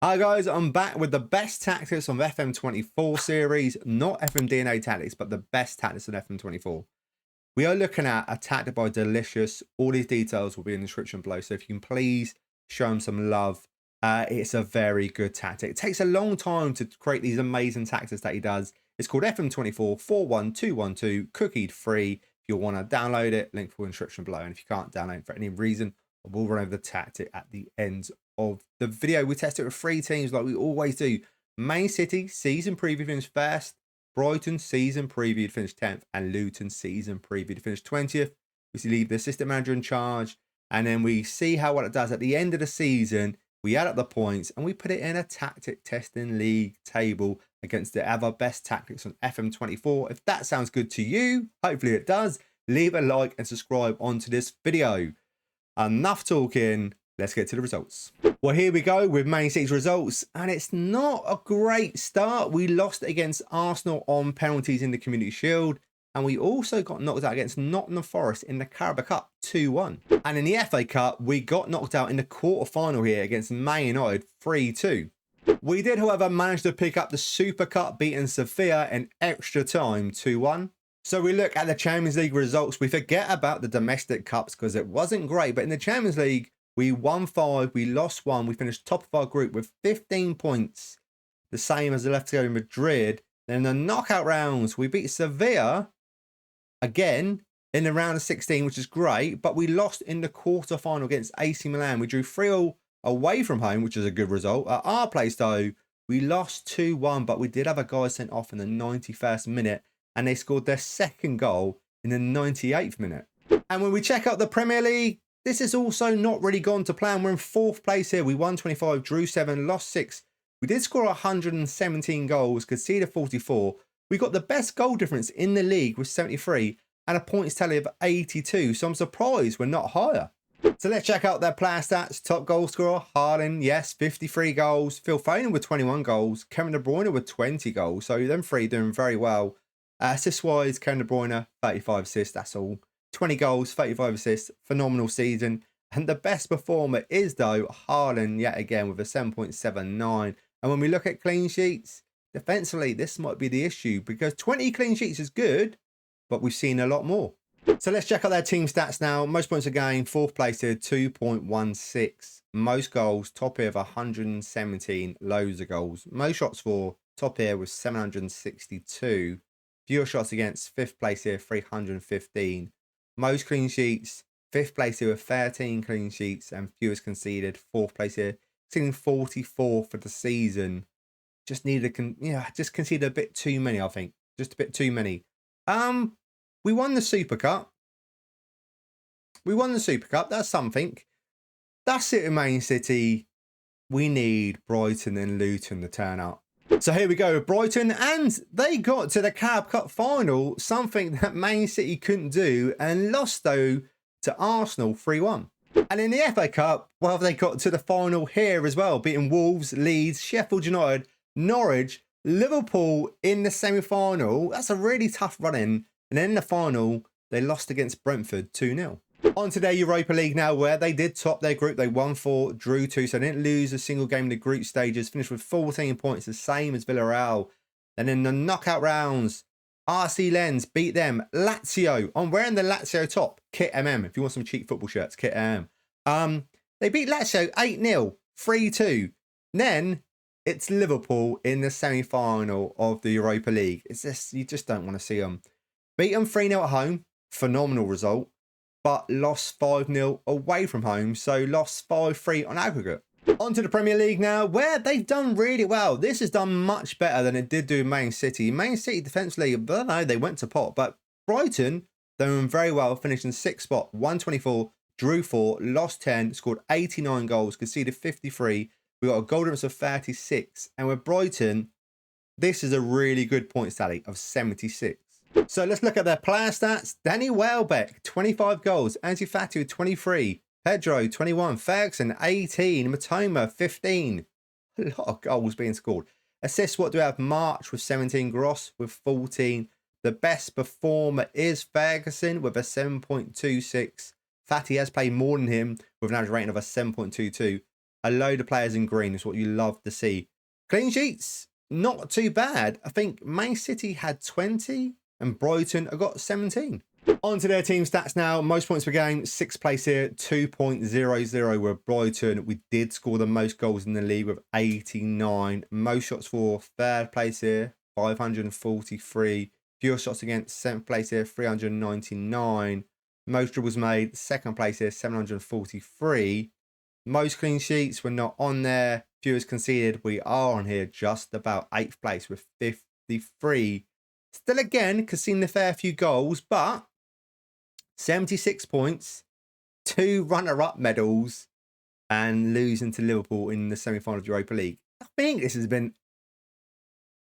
Hi guys, I'm back with the best tactics on the FM24 series, not FMDNA tactics, but the best tactics on FM24. We are looking at a tactic by Delicious. All these details will be in the description below, so if you can please show him some love. It's a very good tactic. It takes a long time to create these amazing tactics that he does. It's called FM24 41212, cookied free. If you want to download it, link for the description below. And if you can't download it for any reason, I will run over the tactic at the end of the video. We test it with 3 teams like we always do. Man City season preview finished first, Brighton season preview finished 10th, and Luton season preview finished 20th. We leave the assistant manager in charge, and then we see how well it does at the end of the season. We add up the points and we put it in a tactic testing league table against the other best tactics on FM24. If that sounds good to you, hopefully it does, leave a like and subscribe onto this video. Enough talking, let's get to the results. Well, here we go with Man City's results, and it's not a great start. We lost against Arsenal on penalties in the Community Shield, and we also got knocked out against Nottingham Forest in the Carabao Cup 2-1. And in the FA Cup, we got knocked out in the quarter-final here against Man United 3-2. We did, however, manage to pick up the Super Cup, beating Sevilla in extra time 2-1. So we look at the Champions League results. We forget about the domestic cups because it wasn't great. But in the Champions League, we won 5, we lost 1. We finished top of our group with 15 points, the same as the Atletico Madrid. Then in the knockout rounds, we beat Sevilla again in the round of 16, which is great. But we lost in the quarter-final against AC Milan. We drew 3-0 away from home, which is a good result. At our place, though, we lost 2-1, but we did have a guy sent off in the 91st minute. And they scored their second goal in the 98th minute. And when we check out the Premier League, this has also not really gone to plan. We're in 4th place here. We won 25, drew 7, lost 6. We did score 117 goals, conceded 44. We got the best goal difference in the league with 73 and a points tally of 82. So I'm surprised we're not higher. So let's check out their player stats. Top goal scorer, Haaland, yes, 53 goals. Phil Foden with 21 goals. Kevin De Bruyne with 20 goals. So them 3 doing very well. Assist-wise, Kevin De Bruyne, 35 assists, that's all. 20 goals, 35 assists, phenomenal season. And the best performer is, though, Haaland, yet again, with a 7.79. And when we look at clean sheets, defensively, this might be the issue because 20 clean sheets is good, but we've seen a lot more. So let's check out their team stats now. Most points a game, 4th place here, 2.16. Most goals, top here of 117, loads of goals. Most shots for, top here was 762. Fewer shots against, 5th place here, 315. Most clean sheets, 5th place here with 13 clean sheets and fewest conceded. 4th place here, conceding 44 for the season. Just just conceded a bit too many, I think. Just a bit too many. We won the Super Cup. That's something. That's it in Man City. We need Brighton and Luton to turn up. So here we go with Brighton, and they got to the Carabao Cup final, something that Man City couldn't do, and lost, though, to Arsenal 3-1. And in the FA Cup, well, they got to the final here as well, beating Wolves, Leeds, Sheffield United, Norwich, Liverpool in the semi-final. That's a really tough run-in. And then in the final, they lost against Brentford 2-0. On to their Europa League now, where they did top their group. They won 4, drew 2, so they didn't lose a single game in the group stages. Finished with 14 points, the same as Villarreal. And in the knockout rounds, RC Lens beat them. Lazio, I'm wearing the Lazio top. Kit MM, if you want some cheap football shirts, Kit MM. They beat Lazio 8-0, 3-2. Then it's Liverpool in the semi-final of the Europa League. It's just, you just don't want to see them. Beat them 3-0 at home, phenomenal result. But lost 5-0 away from home, so lost 5-3 on aggregate. On to the Premier League now, where they've done really well. This has done much better than it did do in Man City. Man City defensively, I don't know, they went to pot. But Brighton, they were very well, finishing 6th spot, 124, drew 4, lost 10, scored 89 goals, conceded 53. We got a goal difference of 36. And with Brighton, this is a really good points tally of 76. So let's look at their player stats. Danny Welbeck, 25 goals. Ansu Fati, 23. Pedro, 21. Ferguson, 18. Matoma, 15. A lot of goals being scored. Assists, what do we have? March with 17. Gross with 14. The best performer is Ferguson with a 7.26. Fati has played more than him with an average rating of a 7.22. A load of players in green is what you love to see. Clean sheets, not too bad. I think Man City had 20 and Brighton have got 17. On to their team stats now. Most points per game, 6th place here, 2.00 with Brighton. We did score the most goals in the league with 89. Most shots for 3rd place here, 543. Fewer shots against, 7th place here, 399. Most dribbles made, 2nd place here, 743. Most clean sheets, we're not on there. Fewest conceded, we are on here, just about 8th place with 53. Still again, conceding a fair few goals, but 76 points, 2 runner-up medals, and losing to Liverpool in the semi-final of Europa League. I think this has been,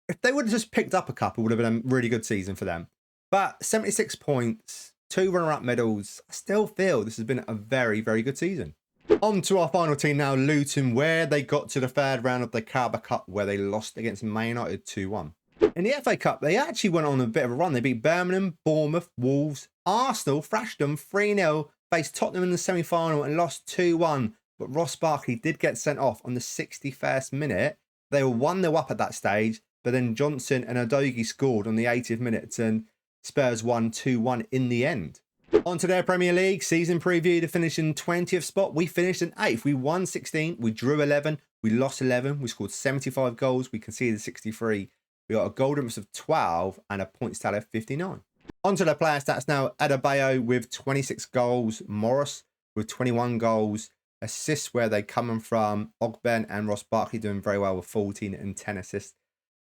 if they would have just picked up a couple, it would have been a really good season for them. But 76 points, 2 runner-up medals, I still feel this has been a very, very good season. On to our final team now, Luton, where they got to the 3rd round of the Carabao Cup, where they lost against Man United 2-1. In the FA Cup, they actually went on a bit of a run. They beat Birmingham, Bournemouth, Wolves, Arsenal, thrashed them 3-0, faced Tottenham in the semi-final and lost 2-1. But Ross Barkley did get sent off on the 61st minute. They were 1-0 up at that stage, but then Johnson and Udogie scored on the 80th minute and Spurs won 2-1 in the end. On to their Premier League season preview. To finish in 20th spot, we finished in 8th. We won 16, we drew 11, we lost 11, we scored 75 goals, we conceded 63. We got a goal difference of 12 and a points tally of 59. On to the player stats now. Adebayo with 26 goals. Morris with 21 goals. Assists where they coming from. Ogben and Ross Barkley doing very well with 14 and 10 assists.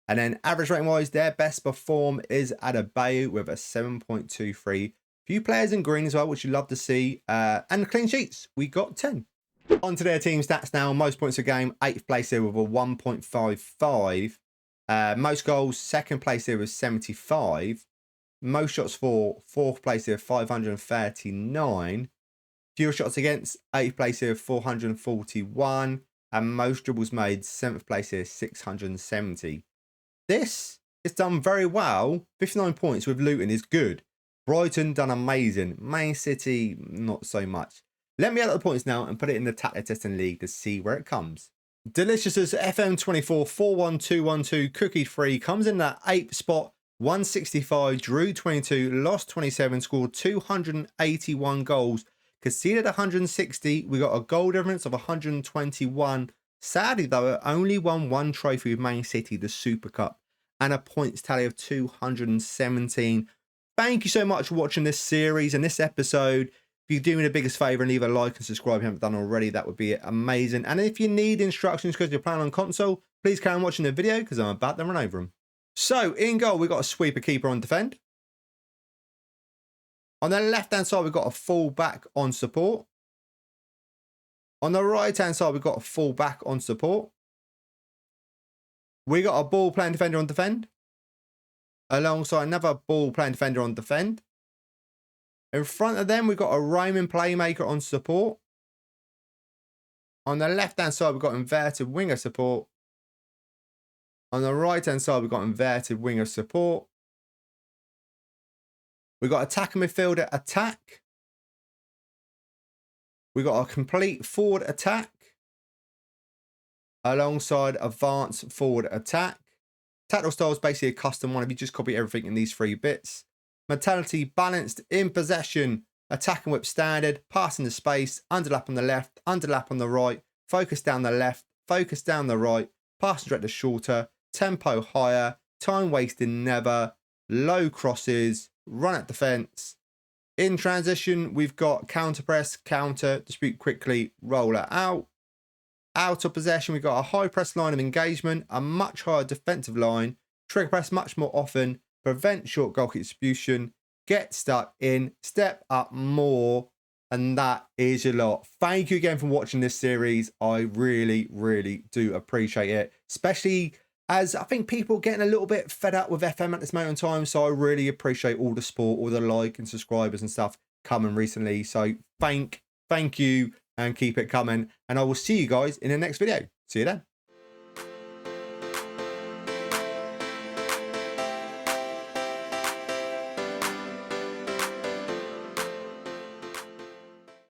And then average rating wise, their best perform is Adebayo with a 7.23. Few players in green as well, which you love to see. And clean sheets, we got 10. On to their team stats now. Most points a game, 8th place here with a 1.55. Most goals, 2nd place here was 75. Most shots for, 4th place here, 539. Fewer shots against, 8th place here, 441. And most dribbles made, 7th place here, 670. This is done very well. 59 points with Luton is good. Brighton done amazing. Man City, not so much. Let me add the points now and put it in the Tactic Testing League to see where it comes. Delicious's FM24 41212 cookie free comes in that 8th spot, 165, drew 22, lost 27, scored 281 goals, conceded 160. We got a goal difference of 121. Sadly though, it only won 1 trophy with Man City, the Super Cup, and a points tally of 217. Thank you so much for watching this series and this episode. If you do me the biggest favour and leave a like and subscribe if you haven't done already, that would be amazing. And if you need instructions because you're playing on console, please carry on watching the video because I'm about to run over them. So, in goal, we've got a sweeper, keeper on defend. On the left-hand side, we've got a full-back on support. On the right-hand side, we've got a full-back on support. We got a ball-playing defender on defend. Alongside another ball-playing defender on defend. In front of them, we've got a roaming playmaker on support. On the left-hand side, we've got inverted winger support. On the right-hand side, we've got inverted winger support. We've got attacker midfielder attack. We've got a complete forward attack. Alongside advanced forward attack. Tactical style is basically a custom one if you just copy everything in these 3 bits. Mentality balanced in possession, attack and whip standard, passing the space, underlap on the left, underlap on the right, focus down the left, focus down the right, passing director shorter, tempo higher, time wasting never, low crosses, run at defence. In transition, we've got counter press, counter, dispute quickly, roll it out. Out of possession, we've got a high press line of engagement, a much higher defensive line, trigger press much more often, prevent short goal kick distribution, get stuck in, step up more, and that is a lot. Thank you again for watching this series. I really, really do appreciate it, especially as I think people are getting a little bit fed up with FM at this moment in time. So I really appreciate all the support, all the like and subscribers and stuff coming recently. So thank you and keep it coming. And I will see you guys in the next video. See you then.